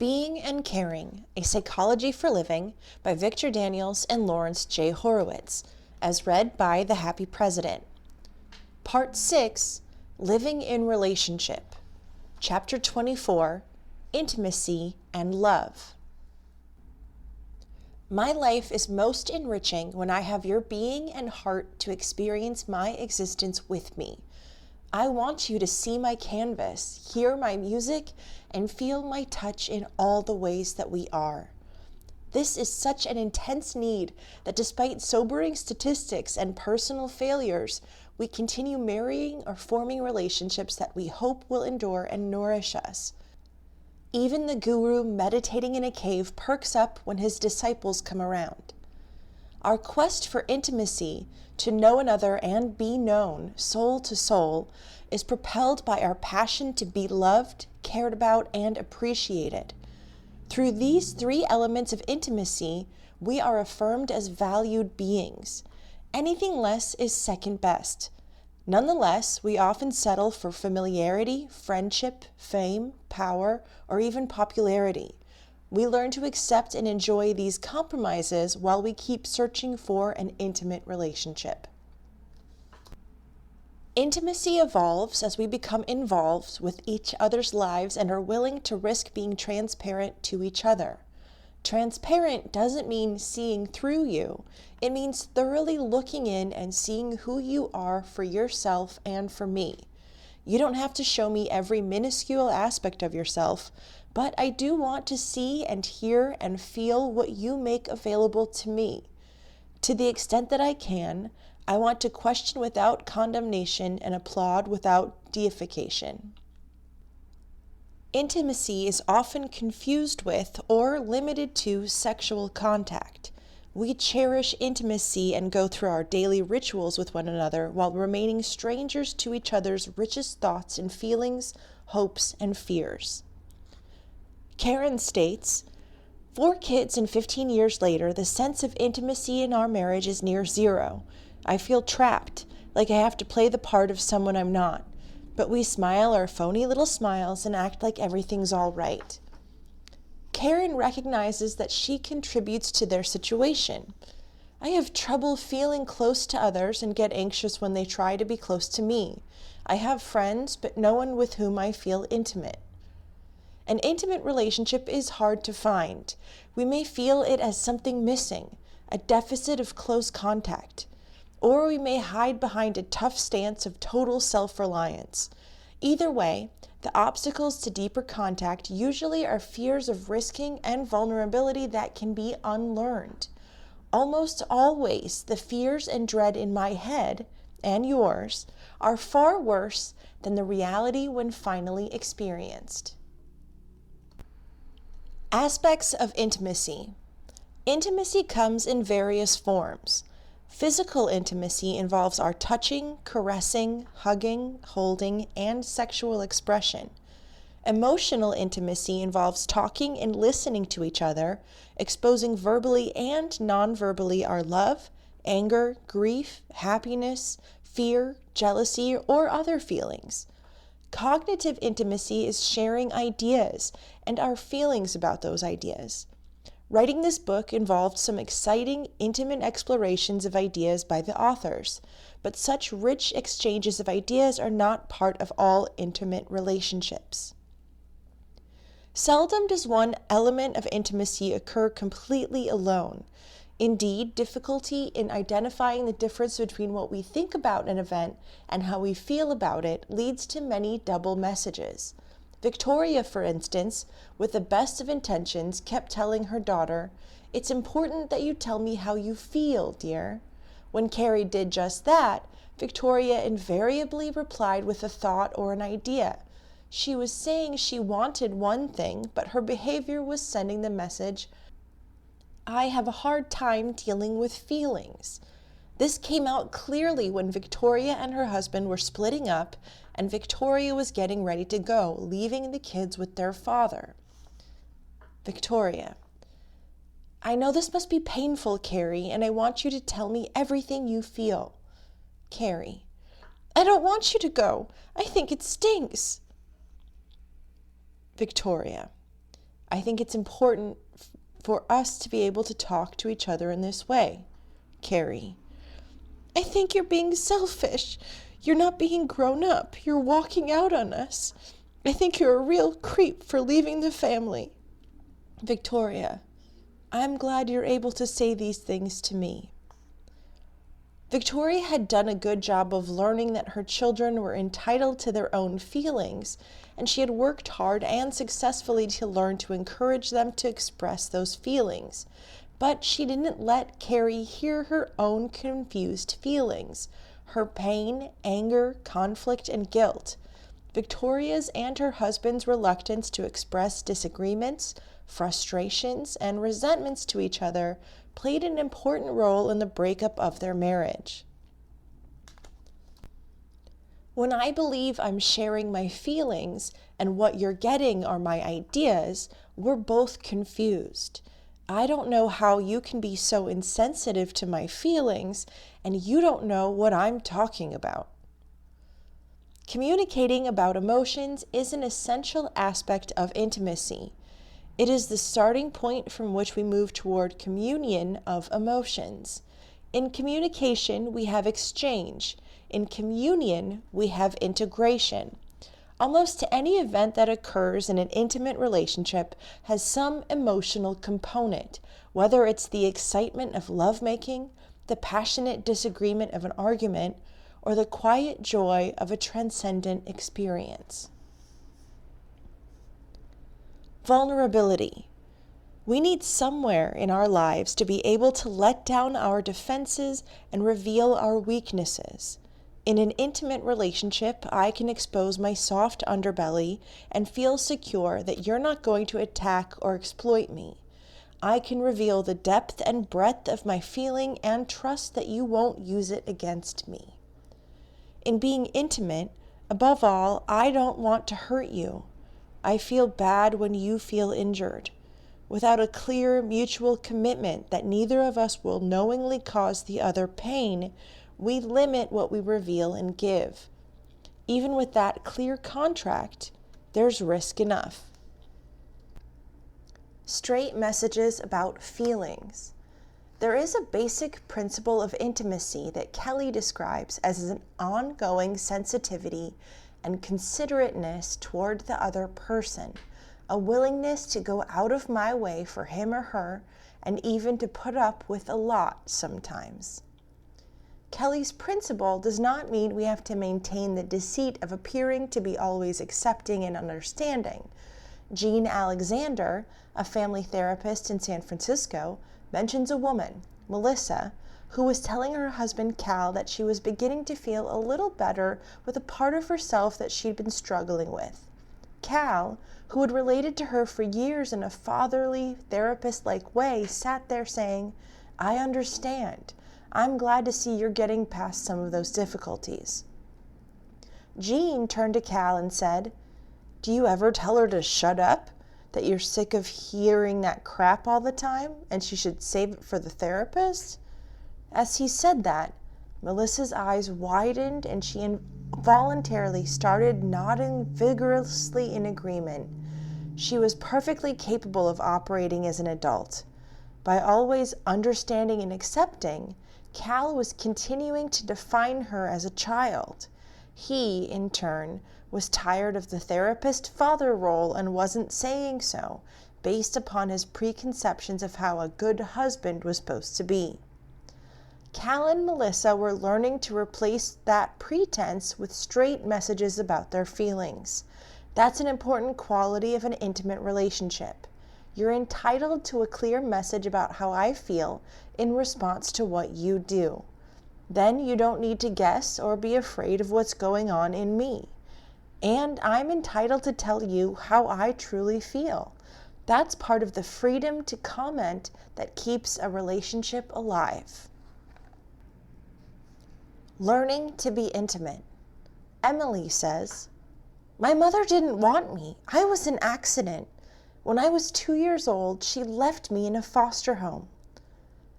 Being and Caring, A Psychology for Living by Victor Daniels and Laurence J. Horowitz, as read by The Happy President. Part 6, Living in Relationship. Chapter 24, Intimacy and Love. My life is most enriching when I have your being and heart to experience my existence with me. I want you to see my canvas, hear my music, and feel my touch in all the ways that we are. This is such an intense need that despite sobering statistics and personal failures, we continue marrying or forming relationships that we hope will endure and nourish us. Even the guru meditating in a cave perks up when his disciples come around. Our quest for intimacy, to know another and be known, soul to soul, is propelled by our passion to be loved, cared about, and appreciated. Through these three elements of intimacy, we are affirmed as valued beings. Anything less is second best. Nonetheless, we often settle for familiarity, friendship, fame, power, or even popularity. We learn to accept and enjoy these compromises while we keep searching for an intimate relationship. Intimacy evolves as we become involved with each other's lives and are willing to risk being transparent to each other. Transparent doesn't mean seeing through you. It means thoroughly looking in and seeing who you are for yourself and for me. You don't have to show me every minuscule aspect of yourself, but I do want to see and hear and feel what you make available to me. To the extent that I can, I want to question without condemnation and applaud without deification. Intimacy is often confused with or limited to sexual contact. We cherish intimacy and go through our daily rituals with one another while remaining strangers to each other's richest thoughts and feelings, hopes, and fears. Karen states, 4 kids and 15 years later, the sense of intimacy in our marriage is near zero. I feel trapped, like I have to play the part of someone I'm not. But we smile our phony little smiles and act like everything's all right. Karen recognizes that she contributes to their situation. I have trouble feeling close to others and get anxious when they try to be close to me. I have friends, but no one with whom I feel intimate. An intimate relationship is hard to find. We may feel it as something missing, a deficit of close contact, or we may hide behind a tough stance of total self-reliance. Either way, the obstacles to deeper contact usually are fears of risking and vulnerability that can be unlearned. Almost always, the fears and dread in my head, and yours, are far worse than the reality when finally experienced. Aspects of intimacy. Intimacy comes in various forms. Physical intimacy involves our touching, caressing, hugging, holding, and sexual expression. Emotional intimacy involves talking and listening to each other, exposing verbally and non-verbally our love, anger, grief, happiness, fear, jealousy, or other feelings. Cognitive intimacy is sharing ideas and our feelings about those ideas. Writing this book involved some exciting, intimate explorations of ideas by the authors, but such rich exchanges of ideas are not part of all intimate relationships. Seldom does one element of intimacy occur completely alone. Indeed, difficulty in identifying the difference between what we think about an event and how we feel about it leads to many double messages. Victoria, for instance, with the best of intentions, kept telling her daughter, "It's important that you tell me how you feel, dear." When Carrie did just that, Victoria invariably replied with a thought or an idea. She was saying she wanted one thing, but her behavior was sending the message, "I have a hard time dealing with feelings." This came out clearly when Victoria and her husband were splitting up and Victoria was getting ready to go, leaving the kids with their father. Victoria: I know this must be painful, Carrie, and I want you to tell me everything you feel. Carrie: I don't want you to go. I think it stinks. Victoria: I think it's important for us to be able to talk to each other in this way. Carrie: I think you're being selfish. You're not being grown up. You're walking out on us. I think you're a real creep for leaving the family. Victoria: I'm glad you're able to say these things to me. Victoria had done a good job of learning that her children were entitled to their own feelings, and she had worked hard and successfully to learn to encourage them to express those feelings. But she didn't let Carrie hear her own confused feelings, her pain, anger, conflict, and guilt. Victoria's and her husband's reluctance to express disagreements, frustrations, and resentments to each other played an important role in the breakup of their marriage. When I believe I'm sharing my feelings and what you're getting are my ideas, we're both confused. I don't know how you can be so insensitive to my feelings, and you don't know what I'm talking about. Communicating about emotions is an essential aspect of intimacy. It is the starting point from which we move toward communion of emotions. In communication, we have exchange. In communion, we have integration. Almost any event that occurs in an intimate relationship has some emotional component, whether it's the excitement of lovemaking, the passionate disagreement of an argument, or the quiet joy of a transcendent experience. Vulnerability. We need somewhere in our lives to be able to let down our defenses and reveal our weaknesses. In an intimate relationship, I can expose my soft underbelly and feel secure that you're not going to attack or exploit me. I can reveal the depth and breadth of my feeling and trust that you won't use it against me. In being intimate, above all, I don't want to hurt you. I feel bad when you feel injured. Without a clear mutual commitment that neither of us will knowingly cause the other pain, we limit what we reveal and give. Even with that clear contract, there's risk enough. Straight messages about feelings. There is a basic principle of intimacy that Kelly describes as an ongoing sensitivity and considerateness toward the other person, a willingness to go out of my way for him or her, and even to put up with a lot sometimes. Kelly's principle does not mean we have to maintain the deceit of appearing to be always accepting and understanding. Jean Alexander, a family therapist in San Francisco, mentions a woman, Melissa, who was telling her husband Cal that she was beginning to feel a little better with a part of herself that she'd been struggling with. Cal, who had related to her for years in a fatherly, therapist-like way, sat there saying, "I understand. I'm glad to see you're getting past some of those difficulties." Jean turned to Cal and said, "Do you ever tell her to shut up? That you're sick of hearing that crap all the time and she should save it for the therapist?" As he said that, Melissa's eyes widened and she involuntarily started nodding vigorously in agreement. She was perfectly capable of operating as an adult. By always understanding and accepting, Cal was continuing to define her as a child. He, in turn, was tired of the therapist-father role and wasn't saying so, based upon his preconceptions of how a good husband was supposed to be. Cal and Melissa were learning to replace that pretense with straight messages about their feelings. That's an important quality of an intimate relationship. You're entitled to a clear message about how I feel in response to what you do. Then you don't need to guess or be afraid of what's going on in me. And I'm entitled to tell you how I truly feel. That's part of the freedom to comment that keeps a relationship alive. Learning to be intimate. Emily says, "My mother didn't want me. I was an accident. When I was 2 years old, she left me in a foster home."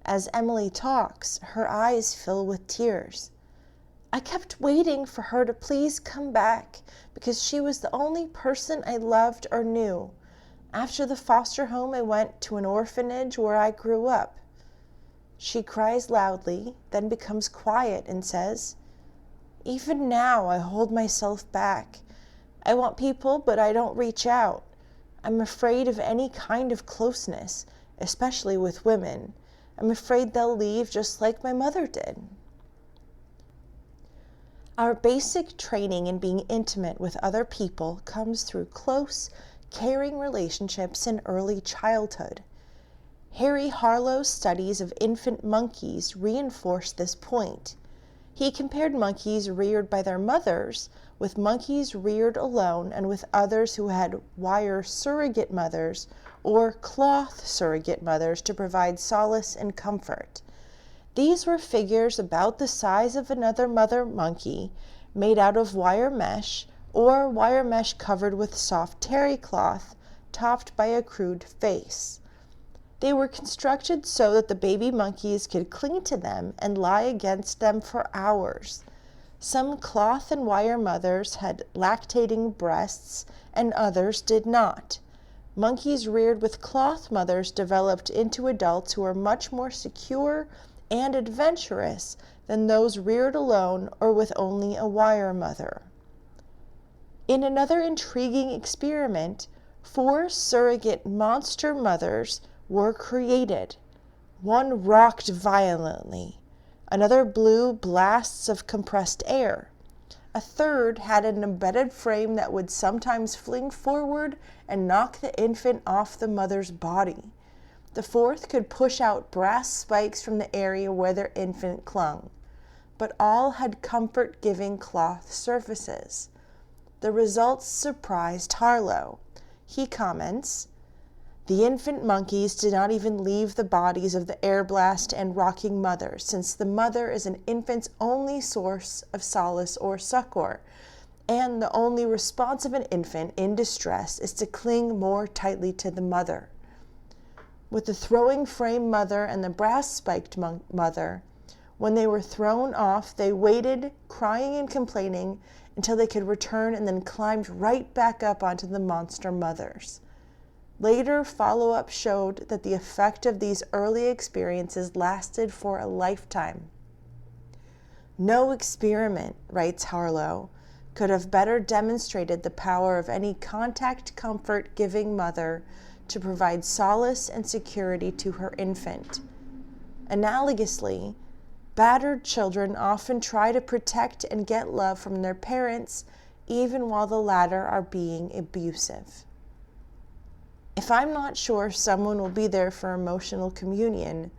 As Emily talks, her eyes fill with tears. "I kept waiting for her to please come back because she was the only person I loved or knew. After the foster home, I went to an orphanage where I grew up. She cries loudly, then becomes quiet and says, "Even now I hold myself back. I want people, but I don't reach out. I'm afraid of any kind of closeness, especially with women. I'm afraid they'll leave just like my mother did." Our basic training in being intimate with other people comes through close, caring relationships in early childhood. Harry Harlow's studies of infant monkeys reinforce this point. He compared monkeys reared by their mothers with monkeys reared alone and with others who had wire surrogate mothers or cloth surrogate mothers to provide solace and comfort. These were figures about the size of another mother monkey, made out of wire mesh or wire mesh covered with soft terry cloth, topped by a crude face. They were constructed so that the baby monkeys could cling to them and lie against them for hours. Some cloth and wire mothers had lactating breasts and others did not. Monkeys reared with cloth mothers developed into adults who were much more secure and adventurous than those reared alone or with only a wire mother. In another intriguing experiment, 4 surrogate monster mothers were created. One rocked violently. Another blew blasts of compressed air. A third had an embedded frame that would sometimes fling forward and knock the infant off the mother's body. The fourth could push out brass spikes from the area where their infant clung. But all had comfort-giving cloth surfaces. The results surprised Harlow. He comments, "The infant monkeys did not even leave the bodies of the air blast and rocking mother, since the mother is an infant's only source of solace or succor, and the only response of an infant in distress is to cling more tightly to the mother. With the throwing frame mother and the brass-spiked mother, when they were thrown off, they waited, crying and complaining, until they could return and then climbed right back up onto the monster mothers." Later follow-up showed that the effect of these early experiences lasted for a lifetime. "No experiment," writes Harlow, "could have better demonstrated the power of any contact comfort-giving mother to provide solace and security to her infant. Analogously, battered children often try to protect and get love from their parents, even while the latter are being abusive. If I'm not sure someone will be there for emotional communion,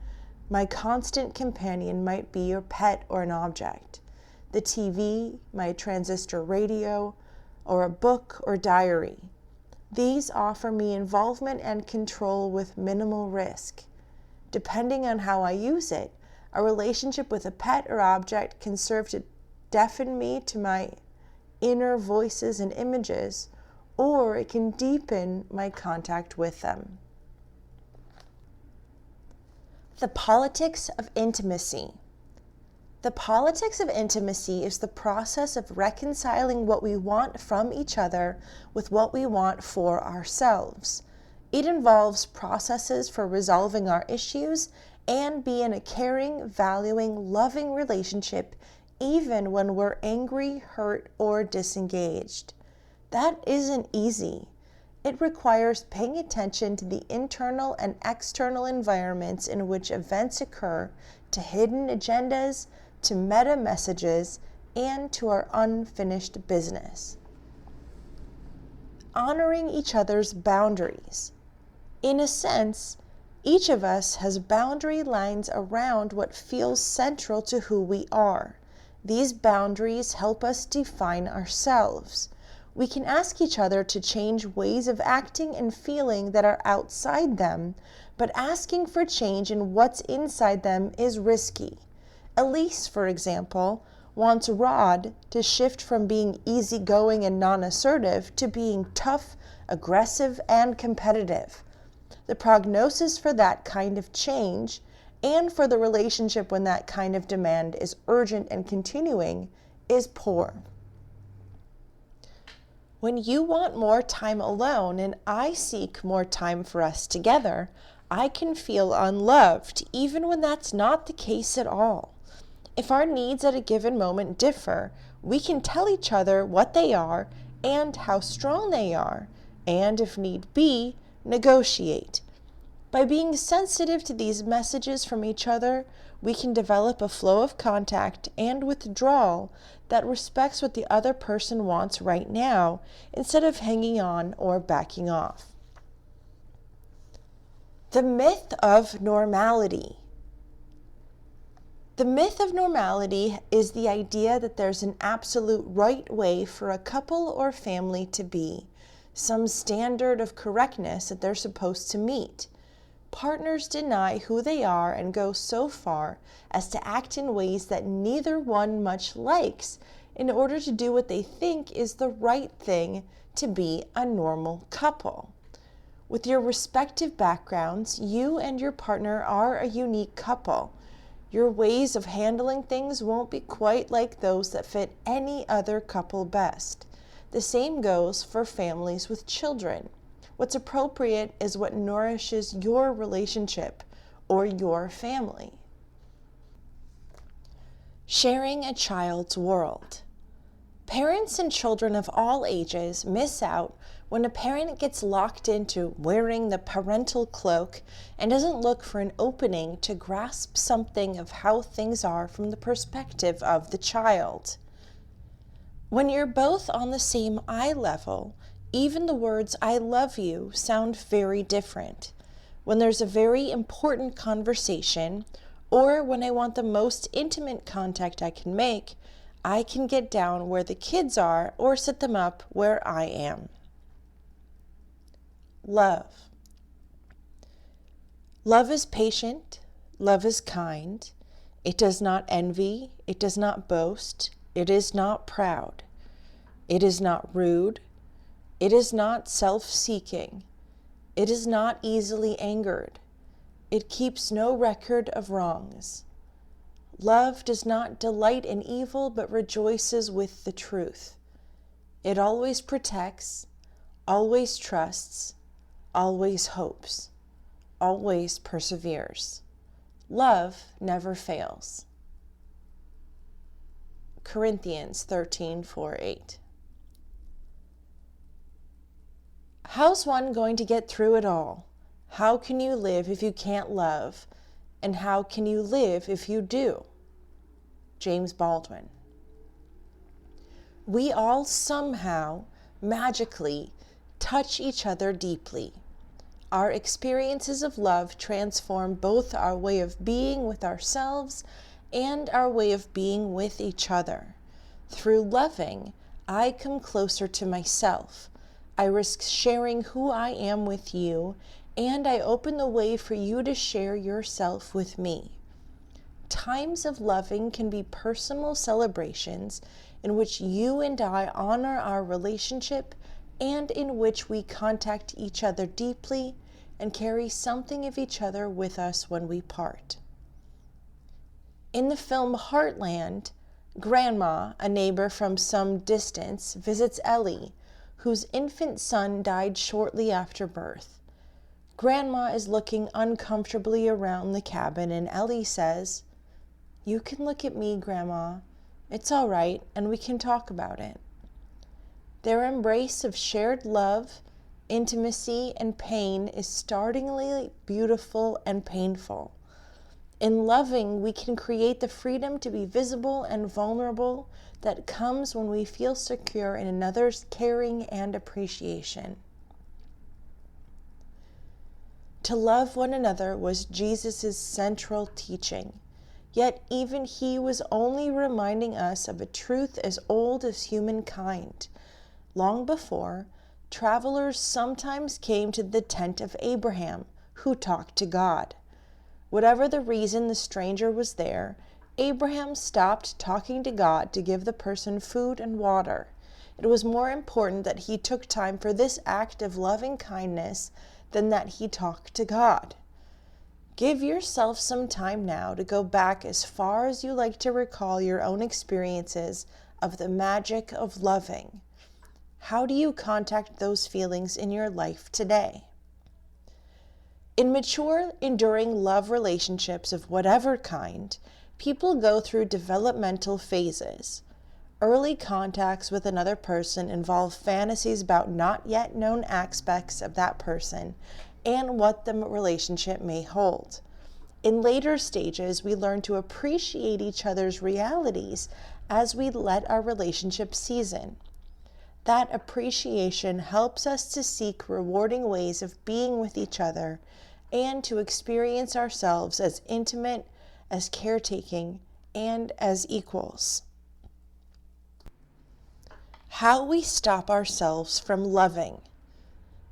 my constant companion might be your pet or an object, the TV, my transistor radio, or a book or diary. These offer me involvement and control with minimal risk. Depending on how I use it, a relationship with a pet or object can serve to deafen me to my inner voices and images, or it can deepen my contact with them." The politics of intimacy. The politics of intimacy is the process of reconciling what we want from each other with what we want for ourselves. It involves processes for resolving our issues and be in a caring, valuing, loving relationship even when we're angry, hurt, or disengaged. That isn't easy. It requires paying attention to the internal and external environments in which events occur, to hidden agendas, to meta messages, and to our unfinished business. Honoring each other's boundaries. In a sense, each of us has boundary lines around what feels central to who we are. These boundaries help us define ourselves. We can ask each other to change ways of acting and feeling that are outside them, but asking for change in what's inside them is risky. Elise, for example, wants Rod to shift from being easygoing and non-assertive to being tough, aggressive, and competitive. The prognosis for that kind of change, and for the relationship when that kind of demand is urgent and continuing, is poor. When you want more time alone and I seek more time for us together, I can feel unloved, even when that's not the case at all. If our needs at a given moment differ, we can tell each other what they are and how strong they are, and if need be, negotiate. By being sensitive to these messages from each other, we can develop a flow of contact and withdrawal that respects what the other person wants right now, instead of hanging on or backing off. The myth of normality. The myth of normality is the idea that there's an absolute right way for a couple or family to be, some standard of correctness that they're supposed to meet. Partners deny who they are and go so far as to act in ways that neither one much likes in order to do what they think is the right thing to be a normal couple. With your respective backgrounds, you and your partner are a unique couple. Your ways of handling things won't be quite like those that fit any other couple best. The same goes for families with children. What's appropriate is what nourishes your relationship or your family. Sharing a child's world. Parents and children of all ages miss out when a parent gets locked into wearing the parental cloak and doesn't look for an opening to grasp something of how things are from the perspective of the child. When you're both on the same eye level, even the words "I love you" sound very different. When there's a very important conversation, or when I want the most intimate contact I can make, I can get down where the kids are or set them up where I am. Love. Love is patient. Love is kind. It does not envy. It does not boast. It is not proud. It is not rude. It is not self-seeking. It is not easily angered. It keeps no record of wrongs. Love does not delight in evil, but rejoices with the truth. It always protects, always trusts, always hopes, always perseveres. Love never fails. Corinthians 13:4-8. How's one going to get through it all? How can you live if you can't love? And how can you live if you do? James Baldwin. We all somehow, magically, touch each other deeply. Our experiences of love transform both our way of being with ourselves and our way of being with each other. Through loving, I come closer to myself. I risk sharing who I am with you, and I open the way for you to share yourself with me. Times of loving can be personal celebrations in which you and I honor our relationship and in which we contact each other deeply and carry something of each other with us when we part. In the film Heartland, Grandma, a neighbor from some distance, visits Ellie, whose infant son died shortly after birth. Grandma is looking uncomfortably around the cabin, and Ellie says, "You can look at me, Grandma. It's all right, and we can talk about it." Their embrace of shared love, intimacy, and pain is startlingly beautiful and painful. In loving, we can create the freedom to be visible and vulnerable that comes when we feel secure in another's caring and appreciation. To love one another was Jesus' central teaching, yet even he was only reminding us of a truth as old as humankind. Long before, travelers sometimes came to the tent of Abraham, who talked to God. Whatever the reason the stranger was there, Abraham stopped talking to God to give the person food and water. It was more important that he took time for this act of loving kindness than that he talked to God. Give yourself some time now to go back as far as you like to recall your own experiences of the magic of loving. How do you contact those feelings in your life today? In mature, enduring love relationships of whatever kind, people go through developmental phases. Early contacts with another person involve fantasies about not yet known aspects of that person and what the relationship may hold. In later stages, we learn to appreciate each other's realities as we let our relationship season. That appreciation helps us to seek rewarding ways of being with each other and to experience ourselves as intimate, as caretaking, and as equals. How we stop ourselves from loving.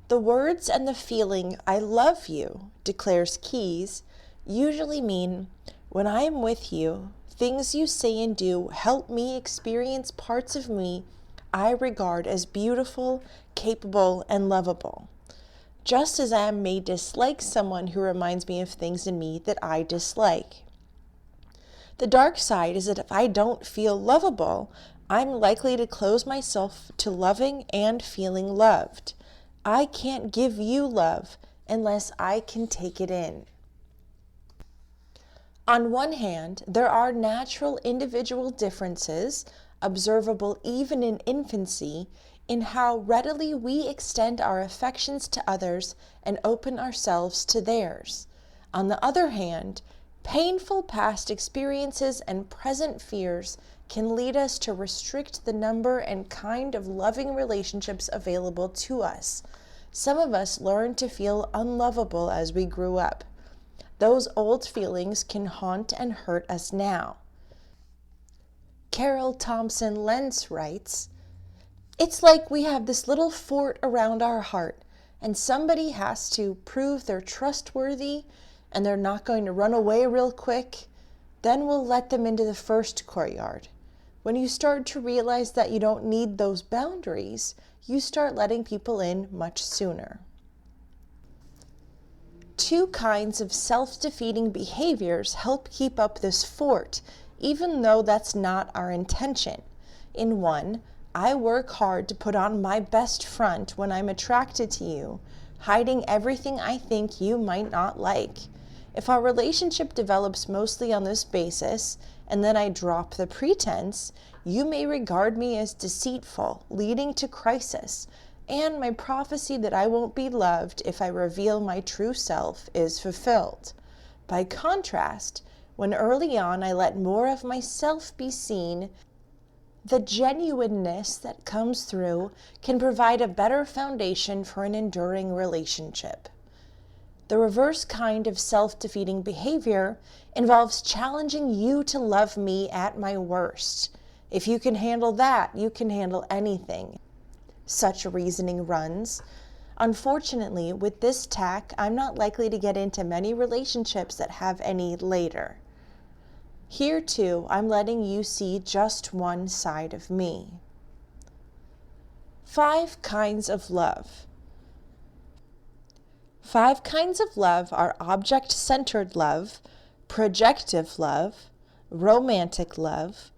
The words and the feeling, "I love you," declares Keyes, usually mean, when I am with you, things you say and do help me experience parts of me I regard as beautiful, capable, and lovable, just as I may dislike someone who reminds me of things in me that I dislike. The dark side is that if I don't feel lovable, I'm likely to close myself to loving and feeling loved. I can't give you love unless I can take it in. On one hand, there are natural individual differences, observable even in infancy, in how readily we extend our affections to others and open ourselves to theirs. On the other hand, painful past experiences and present fears can lead us to restrict the number and kind of loving relationships available to us. Some of us learn to feel unlovable as we grew up. Those old feelings can haunt and hurt us now. Carol Thompson Lentz writes, "It's like we have this little fort around our heart, and somebody has to prove they're trustworthy and they're not going to run away real quick. Then we'll let them into the first courtyard. When you start to realize that you don't need those boundaries, you start letting people in much sooner." Two kinds of self-defeating behaviors help keep up this fort, even though that's not our intention. In one, I work hard to put on my best front when I'm attracted to you, hiding everything I think you might not like. If our relationship develops mostly on this basis, and then I drop the pretense, you may regard me as deceitful, leading to crisis, and my prophecy that I won't be loved if I reveal my true self is fulfilled. By contrast, when early on I let more of myself be seen, the genuineness that comes through can provide a better foundation for an enduring relationship. The reverse kind of self-defeating behavior involves challenging you to love me at my worst. If you can handle that, you can handle anything. Such reasoning runs. Unfortunately, with this tack, I'm not likely to get into many relationships that have any later. Here, too, I'm letting you see just one side of me. 5 kinds of love. 5 kinds of love are object-centered love, projective love, romantic love,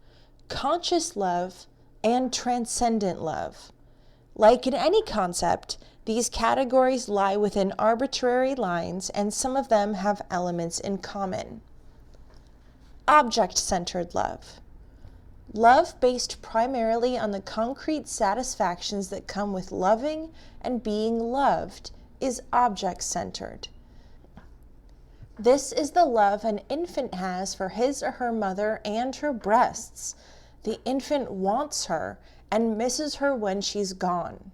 conscious love, and transcendent love. Like in any concept, these categories lie within arbitrary lines, and some of them have elements in common. Object-centered love. Love based primarily on the concrete satisfactions that come with loving and being loved is object-centered. This is the love an infant has for his or her mother and her breasts. The infant wants her and misses her when she's gone.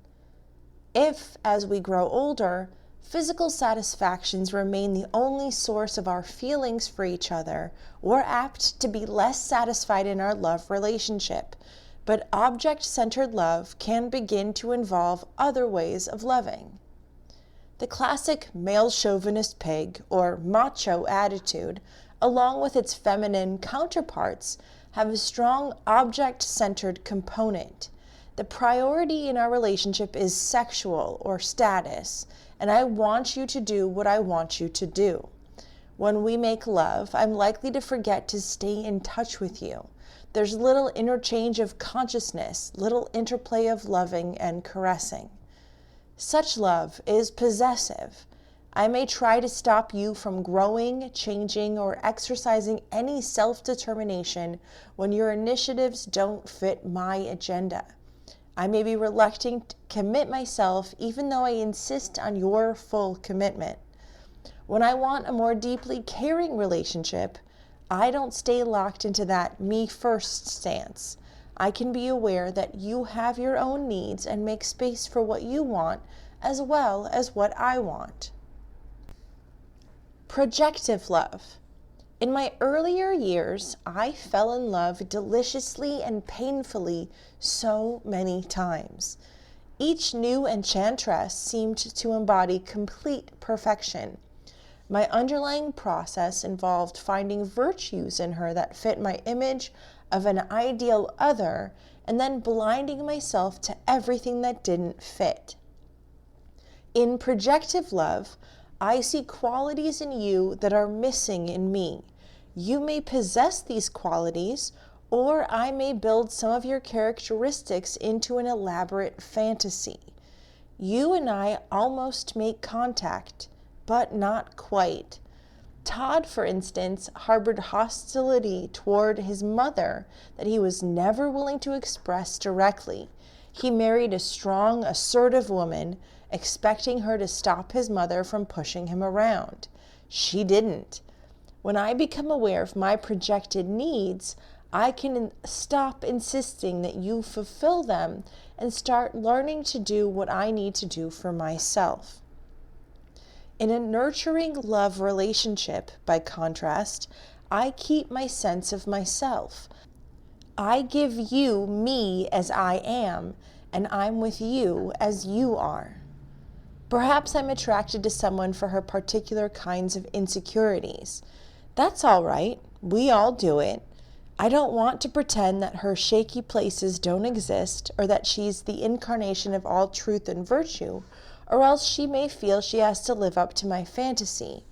If, as we grow older, physical satisfactions remain the only source of our feelings for each other, we're apt to be less satisfied in our love relationship. But object-centered love can begin to involve other ways of loving. The classic male chauvinist pig, or macho attitude, along with its feminine counterparts, have a strong object-centered component. The priority in our relationship is sexual or status, and I want you to do what I want you to do. When we make love, I'm likely to forget to stay in touch with you. There's little interchange of consciousness, little interplay of loving and caressing. Such love is possessive. I may try to stop you from growing, changing, or exercising any self-determination when your initiatives don't fit my agenda. I may be reluctant to commit myself even though I insist on your full commitment. When I want a more deeply caring relationship, I don't stay locked into that me first stance. I can be aware that you have your own needs and make space for what you want as well as what I want. Projective love. In my earlier years, I fell in love deliciously and painfully so many times. Each new enchantress seemed to embody complete perfection. My underlying process involved finding virtues in her that fit my image of an ideal other, and then blinding myself to everything that didn't fit. In projective love, I see qualities in you that are missing in me. You may possess these qualities, or I may build some of your characteristics into an elaborate fantasy. You and I almost make contact, but not quite. Todd, for instance, harbored hostility toward his mother that he was never willing to express directly. He married a strong, assertive woman, expecting her to stop his mother from pushing him around. She didn't. When I become aware of my projected needs, I can stop insisting that you fulfill them and start learning to do what I need to do for myself. In a nurturing love relationship, by contrast, I keep my sense of myself. I give you me as I am, and I'm with you as you are. Perhaps I'm attracted to someone for her particular kinds of insecurities. That's all right. We all do it. I don't want to pretend that her shaky places don't exist or that she's the incarnation of all truth and virtue, or else she may feel she has to live up to my fantasy.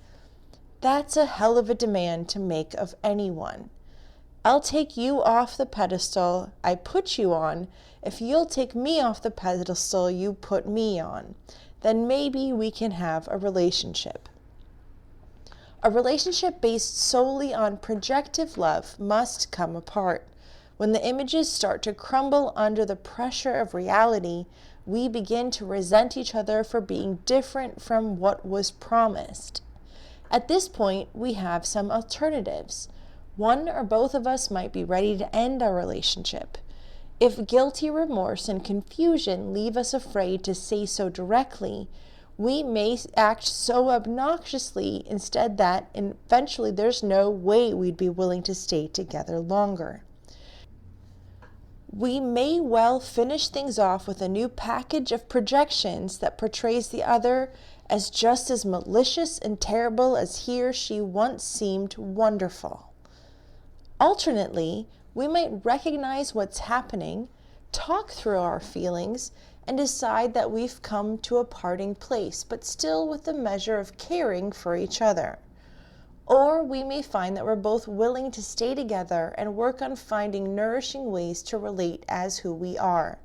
That's a hell of a demand to make of anyone. I'll take you off the pedestal I put you on if you'll take me off the pedestal you put me on. Then maybe we can have a relationship. A relationship based solely on projective love must come apart. When the images start to crumble under the pressure of reality, we begin to resent each other for being different from what was promised. At this point, we have some alternatives. One or both of us might be ready to end our relationship. If guilty remorse and confusion leave us afraid to say so directly, we may act so obnoxiously instead that eventually there's no way we'd be willing to stay together longer. We may well finish things off with a new package of projections that portrays the other as just as malicious and terrible as he or she once seemed wonderful. Alternately, we might recognize what's happening, talk through our feelings, and decide that we've come to a parting place, but still with a measure of caring for each other. Or we may find that we're both willing to stay together and work on finding nourishing ways to relate as who we are.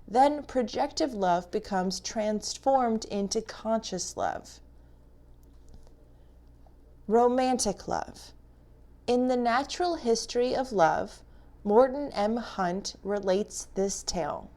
Then projective love becomes transformed into conscious love. Romantic love. In The Natural History of Love, Morton M. Hunt relates this tale.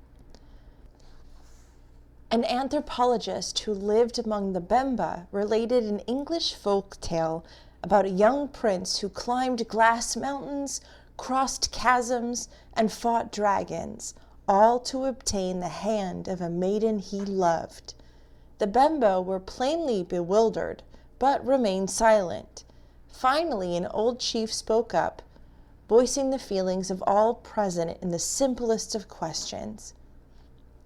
An anthropologist who lived among the Bemba related an English folk tale about a young prince who climbed glass mountains, crossed chasms, and fought dragons, all to obtain the hand of a maiden he loved. The Bemba were plainly bewildered, but remained silent. Finally, an old chief spoke up, voicing the feelings of all present in the simplest of questions.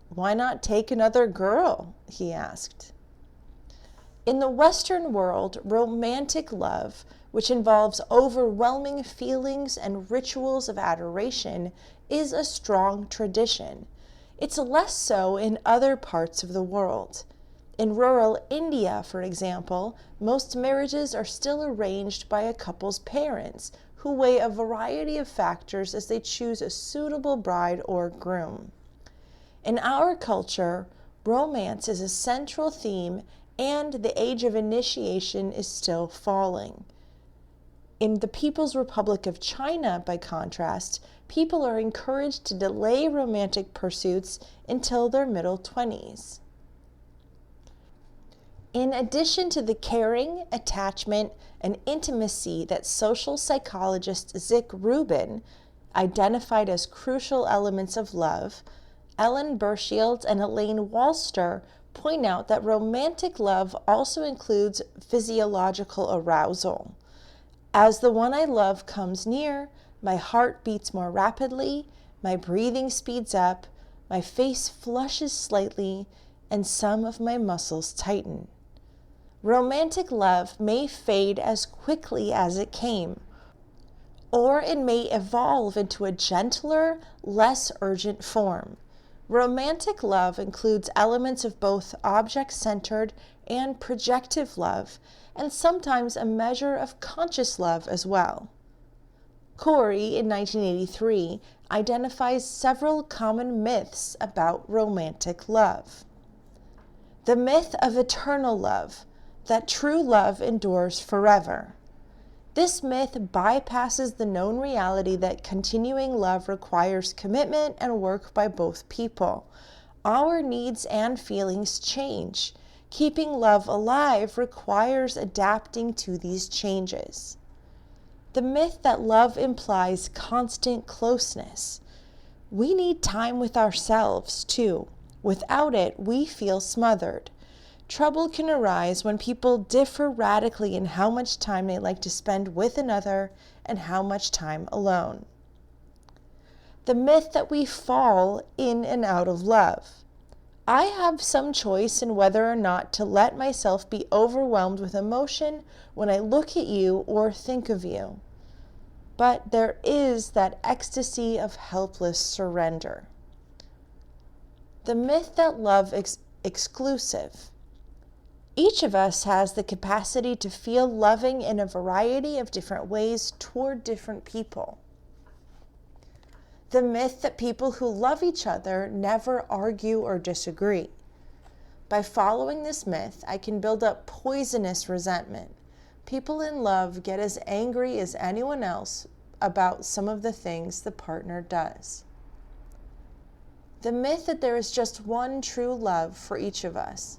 "Why not take another girl?" he asked. In the Western world, romantic love, which involves overwhelming feelings and rituals of adoration, is a strong tradition. It's less so in other parts of the world. In rural India, for example, most marriages are still arranged by a couple's parents, who weigh a variety of factors as they choose a suitable bride or groom. In our culture, romance is a central theme, and the age of initiation is still falling. In the People's Republic of China, by contrast, people are encouraged to delay romantic pursuits until their middle 20s. In addition to the caring, attachment, and intimacy that social psychologist Zick Rubin identified as crucial elements of love, Ellen Burchield and Elaine Walster point out that romantic love also includes physiological arousal. As the one I love comes near, my heart beats more rapidly, my breathing speeds up, my face flushes slightly, and some of my muscles tighten. Romantic love may fade as quickly as it came, or it may evolve into a gentler, less urgent form. Romantic love includes elements of both object-centered and projective love, and sometimes a measure of conscious love as well. Corey, in 1983, identifies several common myths about romantic love. The myth of eternal love, that true love endures forever. This myth bypasses the known reality that continuing love requires commitment and work by both people. Our needs and feelings change. Keeping love alive requires adapting to these changes. The myth that love implies constant closeness. We need time with ourselves, too. Without it, we feel smothered. Trouble can arise when people differ radically in how much time they like to spend with another and how much time alone. The myth that we fall in and out of love. I have some choice in whether or not to let myself be overwhelmed with emotion when I look at you or think of you. But there is that ecstasy of helpless surrender. The myth that love is exclusive. Each of us has the capacity to feel loving in a variety of different ways toward different people. The myth that people who love each other never argue or disagree. By following this myth, I can build up poisonous resentment. People in love get as angry as anyone else about some of the things the partner does. The myth that there is just one true love for each of us.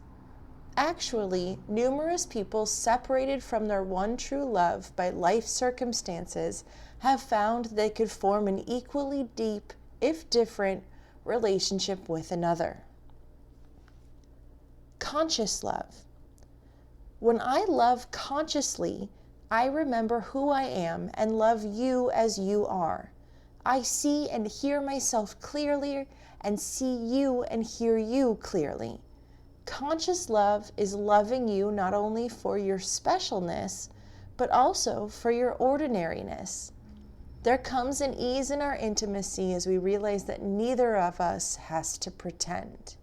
Actually, numerous people separated from their one true love by life circumstances have found they could form an equally deep, if different, relationship with another. Conscious love. When I love consciously, I remember who I am and love you as you are. I see and hear myself clearly and see you and hear you clearly. Conscious love is loving you not only for your specialness, but also for your ordinariness. There comes an ease in our intimacy as we realize that neither of us has to pretend.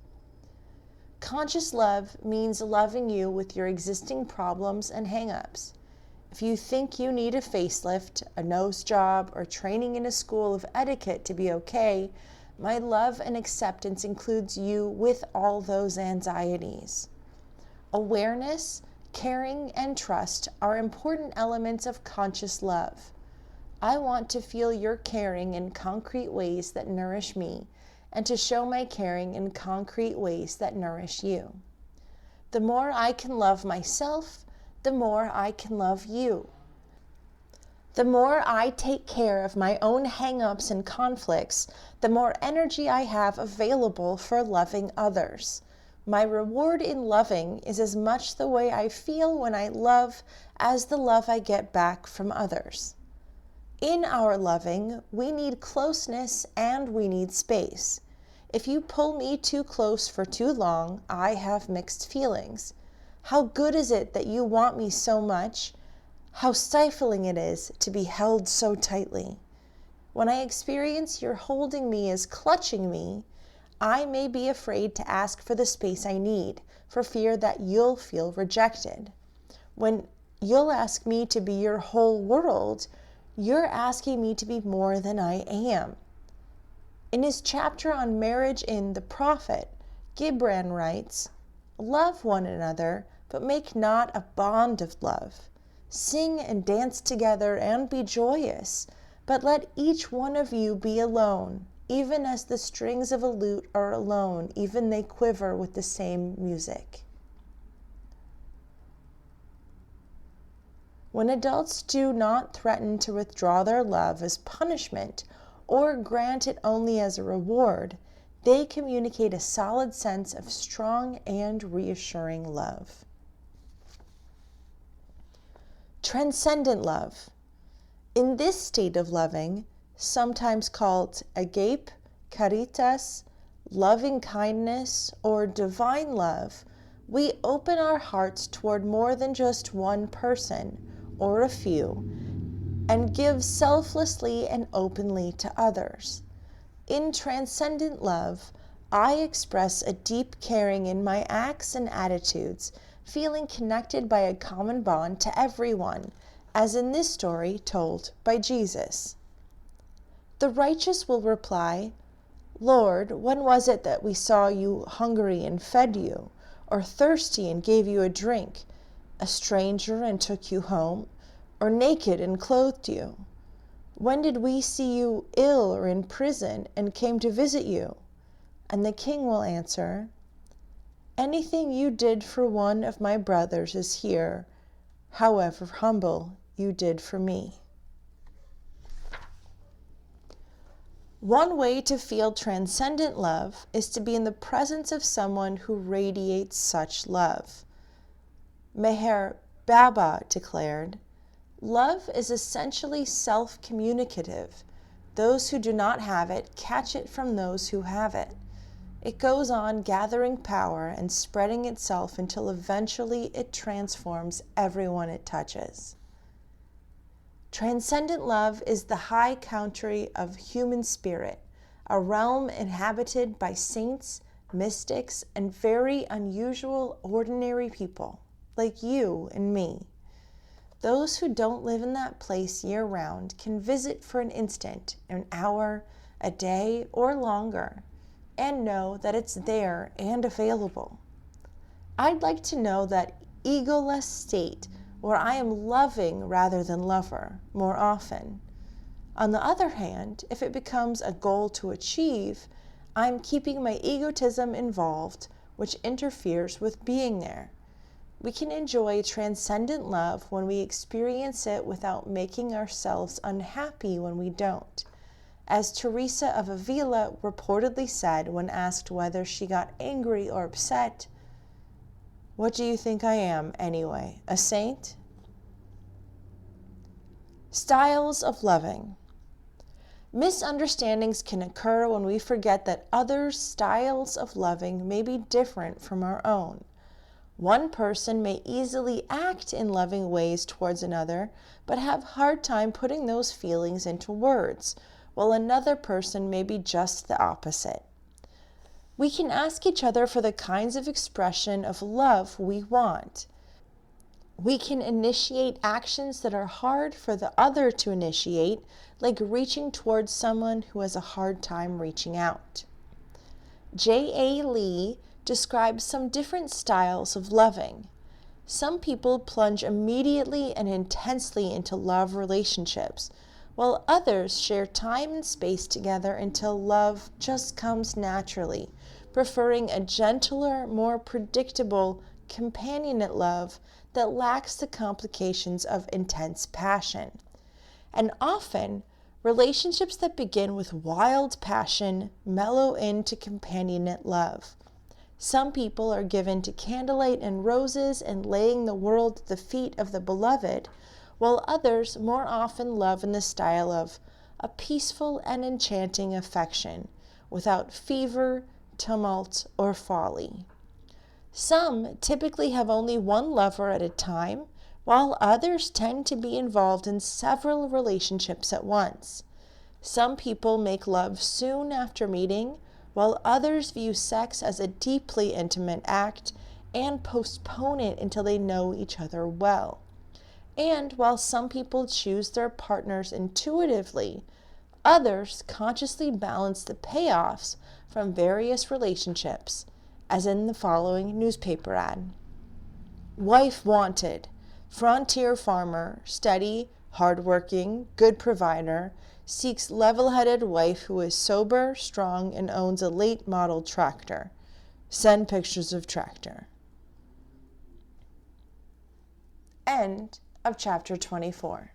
Conscious love means loving you with your existing problems and hang-ups. If you think you need a facelift, a nose job, or training in a school of etiquette to be okay, my love and acceptance includes you with all those anxieties. Awareness, caring, and trust are important elements of conscious love. I want to feel your caring in concrete ways that nourish me, and to show my caring in concrete ways that nourish you. The more I can love myself, the more I can love you. The more I take care of my own hang-ups and conflicts, the more energy I have available for loving others. My reward in loving is as much the way I feel when I love as the love I get back from others. In our loving, we need closeness and we need space. If you pull me too close for too long, I have mixed feelings. How good is it that you want me so much? How stifling it is to be held so tightly. When I experience your holding me as clutching me, I may be afraid to ask for the space I need, for fear that you'll feel rejected. When you'll ask me to be your whole world, You're asking me to be more than I am. In his chapter on marriage in The Prophet, Gibran writes, "Love one another, but make not a bond of love. Sing and dance together and be joyous, but let each one of you be alone, even as the strings of a lute are alone, even they quiver with the same music." When adults do not threaten to withdraw their love as punishment or grant it only as a reward, they communicate a solid sense of strong and reassuring love. Transcendent love. In this state of loving, sometimes called agape, caritas, loving kindness, or divine love, we open our hearts toward more than just one person or a few, and give selflessly and openly to others. In transcendent love, I express a deep caring in my acts and attitudes, feeling connected by a common bond to everyone, as in this story told by Jesus. The righteous will reply, "Lord, when was it that we saw you hungry and fed you, or thirsty and gave you a drink, a stranger and took you home, or naked and clothed you? When did we see you ill or in prison and came to visit you?" And the king will answer, "Anything you did for one of my brothers is here, however humble, you did for me." One way to feel transcendent love is to be in the presence of someone who radiates such love. Meher Baba declared, "Love is essentially self-communicative. Those who do not have it catch it from those who have it. It goes on gathering power and spreading itself until eventually it transforms everyone it touches." Transcendent love is the high country of human spirit, a realm inhabited by saints, mystics, and very unusual, ordinary people, like you and me. Those who don't live in that place year-round can visit for an instant, an hour, a day, or longer, and know that it's there and available. I'd like to know that egoless state where I am loving rather than lover more often. On the other hand, if it becomes a goal to achieve, I'm keeping my egotism involved, which interferes with being there. We can enjoy transcendent love when we experience it without making ourselves unhappy when we don't. As Teresa of Avila reportedly said when asked whether she got angry or upset, "What do you think I am, anyway, a saint?" Styles of loving. Misunderstandings can occur when we forget that others' styles of loving may be different from our own. One person may easily act in loving ways towards another, but have a hard time putting those feelings into words, while another person may be just the opposite. We can ask each other for the kinds of expression of love we want. We can initiate actions that are hard for the other to initiate, like reaching towards someone who has a hard time reaching out. J.A. Lee describes some different styles of loving. Some people plunge immediately and intensely into love relationships, while others share time and space together until love just comes naturally, preferring a gentler, more predictable, companionate love that lacks the complications of intense passion. And often, relationships that begin with wild passion mellow into companionate love. Some people are given to candlelight and roses and laying the world at the feet of the beloved, while others more often love in the style of a peaceful and enchanting affection, without fever, tumult, or folly. Some typically have only one lover at a time, while others tend to be involved in several relationships at once. Some people make love soon after meeting, while others view sex as a deeply intimate act and postpone it until they know each other well. And while some people choose their partners intuitively, others consciously balance the payoffs from various relationships, as in the following newspaper ad. Wife wanted. Frontier farmer, steady, hardworking, good provider, seeks level-headed wife who is sober, strong, and owns a late model tractor. Send pictures of tractor. End of chapter 24.